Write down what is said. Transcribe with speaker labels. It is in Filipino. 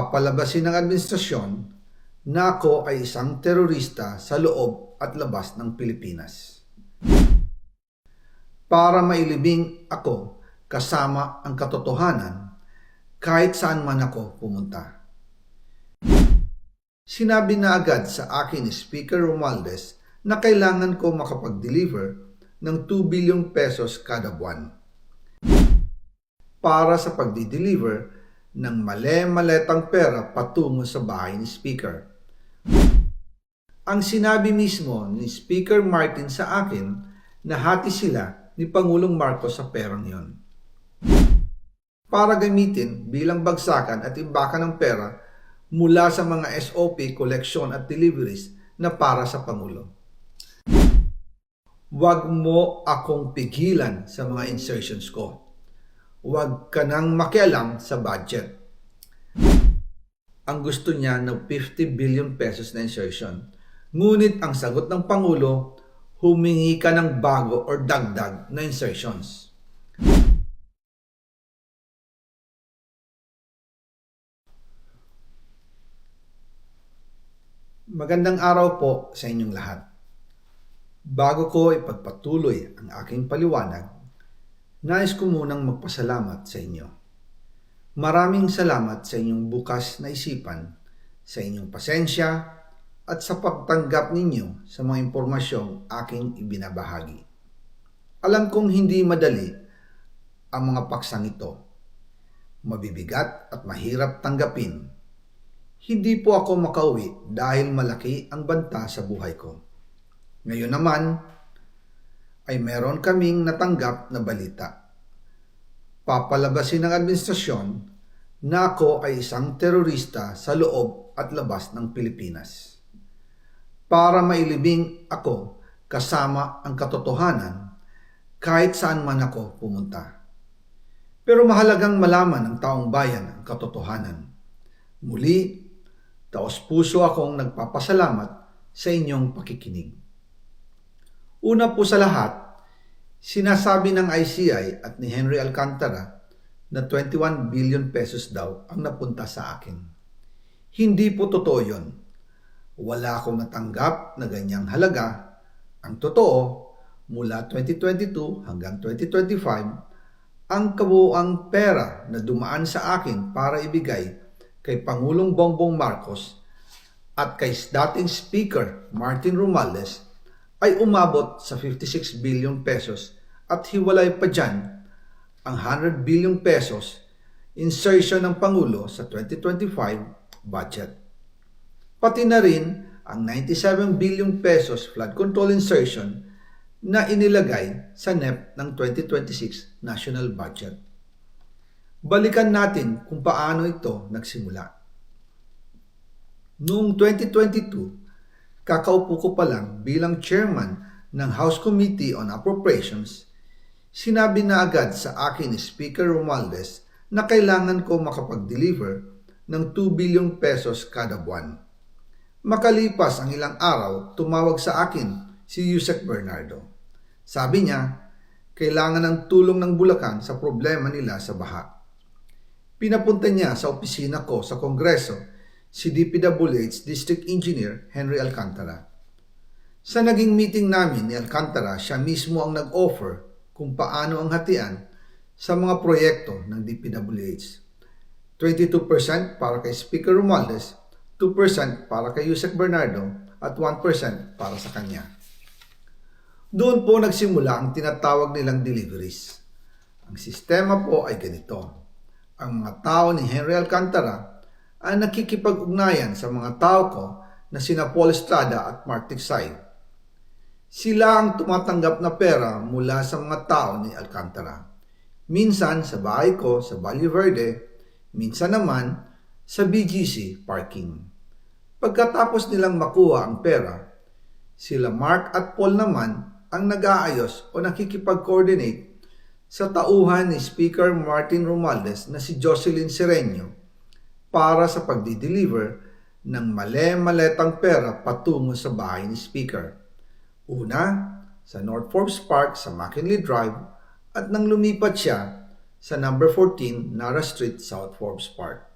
Speaker 1: Papalabasin ng administrasyon na ako ay isang terorista sa loob at labas ng Pilipinas. Para mailibing ako kasama ang katotohanan kahit saan man ako pumunta. Sinabi na agad sa akin ni Speaker Romualdez na kailangan ko makapag-deliver ng 2 billion pesos kada buwan para sa pagdi-deliver ng male-maletang pera patungo sa bahay ni Speaker. Ang sinabi mismo ni Speaker Martin sa akin na hati sila ni Pangulong Marcos sa perang yon para gamitin bilang bagsakan at imbakan ng pera mula sa mga SOP, collection at deliveries na para sa Pangulo. Huwag mo akong pigilan sa mga insertions ko. Huwag ka nang makialam sa budget. Ang gusto niya ng 50 billion pesos na insertion. Ngunit ang sagot ng Pangulo, humingi ka ng bago or dagdag na insertions. Magandang araw po sa inyong lahat. Bago ko ipagpatuloy ang aking paliwanag, nais ko munang magpasalamat sa inyo. Maraming salamat sa inyong bukas na isipan, sa inyong pasensya, at sa pagtanggap ninyo sa mga impormasyong aking ibinabahagi. Alam kong hindi madali ang mga paksang ito. Mabibigat at mahirap tanggapin. Hindi po ako makauwi dahil malaki ang banta sa buhay ko. Ngayon naman, ay meron kaming natanggap na balita. Papalabasin ng administrasyon na ako ay isang terorista sa loob at labas ng Pilipinas. Para mailibing ako kasama ang katotohanan kahit saan man ako pumunta. Pero mahalagang malaman ng taong bayan ang katotohanan. Muli, taos-puso akong nagpapasalamat sa inyong pakikinig. Una po sa lahat, sinasabi ng ICI at ni Henry Alcantara na 21 billion pesos daw ang napunta sa akin. Hindi po totoo yun. Wala akong natanggap na ganyang halaga. Ang totoo, mula 2022 hanggang 2025, ang kabuuang pera na dumaan sa akin para ibigay kay Pangulong Bongbong Marcos at kay dating Speaker Martin Romualdez ay umabot sa 56 billion pesos at hiwalay pa dyan ang 100 billion pesos insertion ng Pangulo sa 2025 budget. Pati na rin ang 97 billion pesos flood control insertion na inilagay sa NEP ng 2026 national budget. Balikan natin kung paano ito nagsimula. Noong 2022, kakaupo ko pa lang bilang chairman ng House Committee on Appropriations, sinabi na agad sa akin ni Speaker Romualdez na kailangan ko makapag-deliver ng 2 billion pesos kada buwan. Makalipas ang ilang araw, tumawag sa akin si Yusek Bernardo. Sabi niya, kailangan ng tulong ng Bulacan sa problema nila sa baha. Pinapunta niya sa opisina ko sa Kongreso si DPWH District Engineer Henry Alcantara. Sa naging meeting namin ni Alcantara, siya mismo ang nag-offer kung paano ang hatian sa mga proyekto ng DPWH. 22% para kay Speaker Romualdez, 2% para kay Yusek Bernardo at 1% para sa kanya. Doon po nagsimula ang tinatawag nilang deliveries. Ang sistema po ay ganito. Ang mga tao ni Henry Alcantara ay nakikipag-ugnayan sa mga tao ko na sina Paul Estrada at Mark Tiksay. Sila ang tumatanggap na pera mula sa mga tao ni Alcantara. Minsan sa bahay ko sa Valle Verde, minsan naman sa BGC parking. Pagkatapos nilang makuha ang pera, sila Mark at Paul naman ang nag-aayos o nakikipag-coordinate sa tauhan ni Speaker Martin Romualdez na si Jocelyn Sereno para sa pagdi-deliver ng male-maletang pera patungo sa bahay ni Speaker. Una, sa North Forbes Park sa McKinley Drive at nang lumipat siya sa number 14 Nara Street, South Forbes Park.